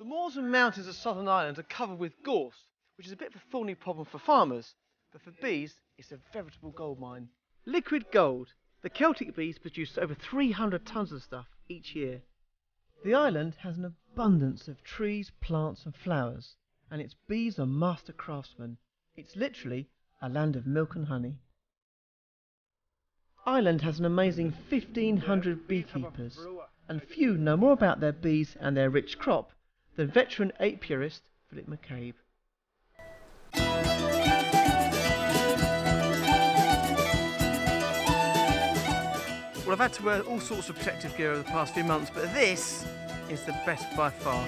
moors and mountains of Southern Ireland are covered with gorse, which is a bit of a thorny problem for farmers, but for bees, it's a veritable gold mine. Liquid gold. The Celtic bees produce over 300 tons of stuff each year. The island has an abundance of trees, plants and flowers, and its bees are master craftsmen. It's literally a land of milk and honey. Ireland has an amazing 1,500 beekeepers, and few know more about their bees and their rich crop than veteran apiarist Philip McCabe. Well, I've had to wear all sorts of protective gear over the past few months, but this is the best by far.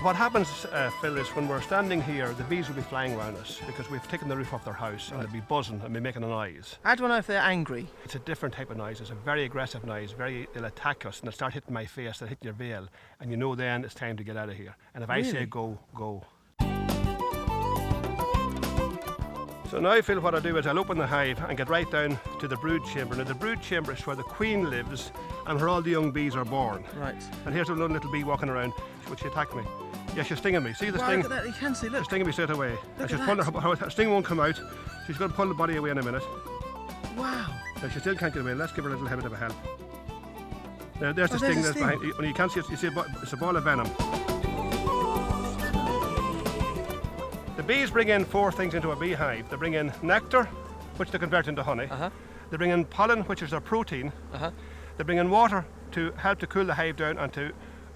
What happens, Phil, is when we're standing here, the bees will be flying around us because we've taken the roof off their house, and they'll be buzzing and be making a noise. How do I know if they're angry? It's a different type of noise. It's a very aggressive noise. They'll attack us and they'll start hitting my face, they'll hit your veil, and you know then it's time to get out of here. And if I say go, go. So now, Phil, what I'll do is I'll open the hive and get right down to the brood chamber. Now, the brood chamber is where the queen lives and where all the young bees are born. Right. And here's a little bee walking around. Would she attack me? Yeah, she's stinging me. See the sting? Look at that. You can see, look. She's stinging me straight away. Look And at that. her sting won't come out. She's going to pull the body away in a minute. Wow. Now, she still can't get away. Let's give her a little bit of a help. Now, there's the there's sting the that's behind. When you can't see it, you see it's a ball of venom. The bees bring in 4 things into a beehive. They bring in nectar, which they convert into honey. They bring in pollen, which is their protein. They bring in water to help to cool the hive down and to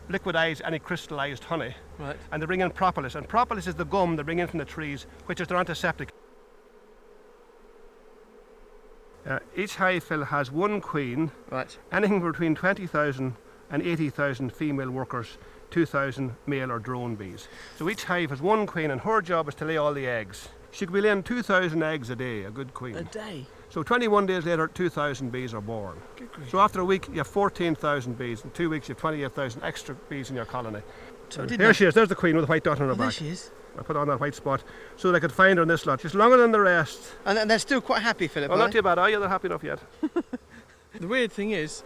liquidize any crystallized honey. Right. And they bring in propolis. And propolis is the gum they bring in from the trees, which is their antiseptic. Each hive, Phil, has 1 queen. Right. Anything between 20,000 and 80,000 female workers, 2,000 male or drone bees. So each hive has 1 queen, and her job is to lay all the eggs. She could be laying 2,000 eggs a day, a good queen. A day? So 21 days later, 2,000 bees are born. So after a week, you have 14,000 bees. In 2 weeks, you have 28,000 extra bees in your colony. So here she is. There's the queen with the white dot on her back. There she is. I put on that white spot so they could find her in this lot. She's longer than the rest. And they're still quite happy, Philip. Well, not too bad, are you? They're happy enough yet. The weird thing is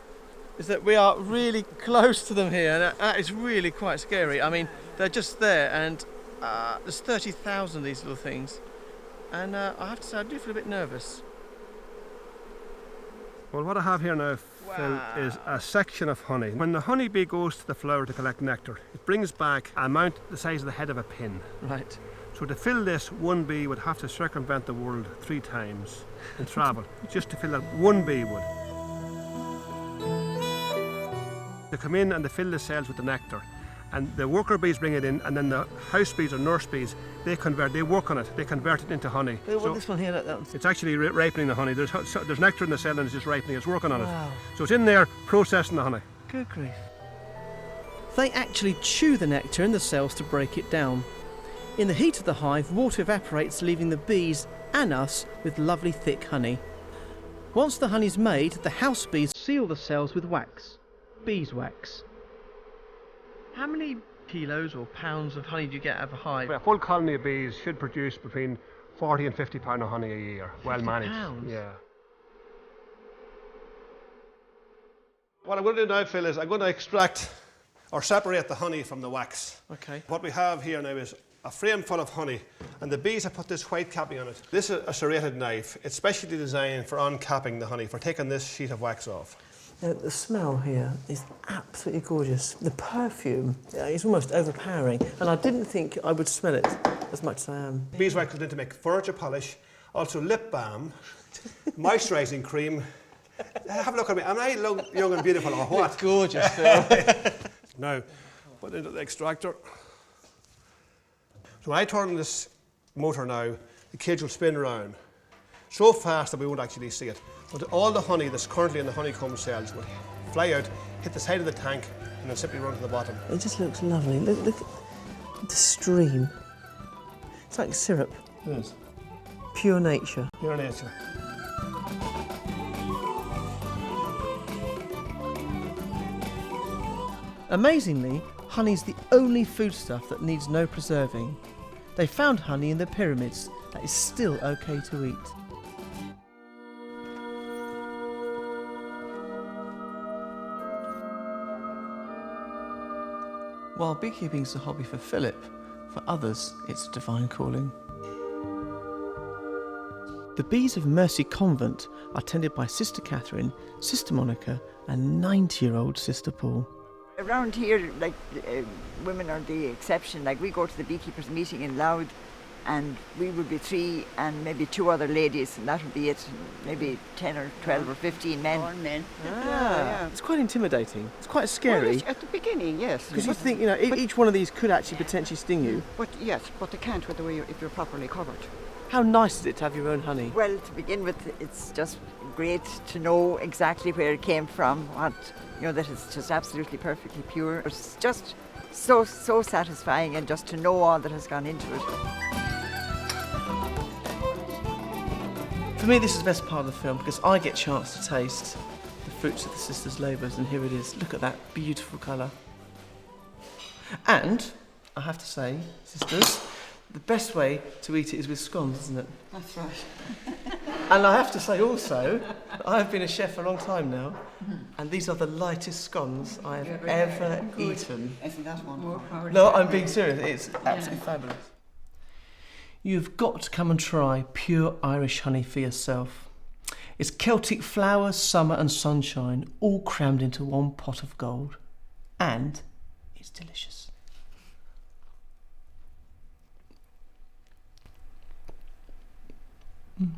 that we are really close to them here, and that is really quite scary. I mean, they're just there, and there's 30,000 of these little things, and I have to say I do feel a bit nervous. Well, what I have here now, Phil, is a section of honey. When the honeybee goes to the flower to collect nectar, it brings back an amount the size of the head of a pin. Right. So to fill this, 1 bee would have to circumvent the world 3 times and travel, just to fill that 1 bee would. They come in and they fill the cells with the nectar, and the worker bees bring it in, and then the house bees or nurse bees, they work on it, they convert it into honey. So this one here, that one's... It's actually ripening the honey. There's nectar in the cell and it's just ripening, it's working on Wow. it. So it's in there processing the honey. Good grief. They actually chew the nectar in the cells to break it down. In the heat of the hive, water evaporates, leaving the bees and us with lovely thick honey. Once the honey's made, the house bees seal the cells with wax, beeswax. How many kilos or pounds of honey do you get out of a hive? A full colony of bees should produce between 40 and 50 pounds of honey a year, well managed. Pounds? Yeah. What I'm going to do now, Phil, is I'm going to extract or separate the honey from the wax. Okay. What we have here now is a frame full of honey, and the bees have put this white capping on it. This is a serrated knife. It's specially designed for uncapping the honey, for taking this sheet of wax off. The smell here is absolutely gorgeous. The perfume is almost overpowering, and I didn't think I would smell it as much as I am. Beeswax goes in to make furniture polish, also lip balm, moisturising cream. Have a look at me. Am I young and beautiful or what? Gorgeous, Phil. Now, put it into the extractor. So when I turn this motor now, the cage will spin around so fast that we won't actually see it. But all the honey that's currently in the honeycomb cells will fly out, hit the side of the tank, and then simply run to the bottom. It just looks lovely. Look at the stream. It's like syrup. It is. Pure nature. Pure nature. Amazingly, honey's the only foodstuff that needs no preserving. They found honey in the pyramids that is still okay to eat. While beekeeping is a hobby for Philip, for others it's a divine calling. The bees of Mercy Convent are tended by Sister Catherine, Sister Monica and 90-year-old Sister Paul. Around here, like, women are the exception. Like, we go to the beekeepers' meeting in Louth, and we would be 3 and maybe 2 other ladies, and that would be it. Maybe 10 or 12 or 15 men. Or men. Ah, it's quite intimidating. It's quite scary. Well, at the beginning, yes. Because you think, each one of these could actually potentially sting you. But yes, but they can't with the way if you're properly covered. How nice is it to have your own honey? Well, to begin with, it's just great to know exactly where it came from, that it's just absolutely perfectly pure. It's just so satisfying, and just to know all that has gone into it. For me, this is the best part of the film because I get a chance to taste the fruits of the sisters' labours, and here it is. Look at that beautiful colour. And I have to say, sisters, the best way to eat it is with scones, isn't it? That's right. And I have to say also, I've been a chef for a long time now, and these are the lightest scones I have ever eaten. Isn't that one? No, I'm being serious. It's absolutely fabulous. You've got to come and try pure Irish honey for yourself. It's Celtic flowers, summer and sunshine, all crammed into one pot of gold. And it's delicious. Mm.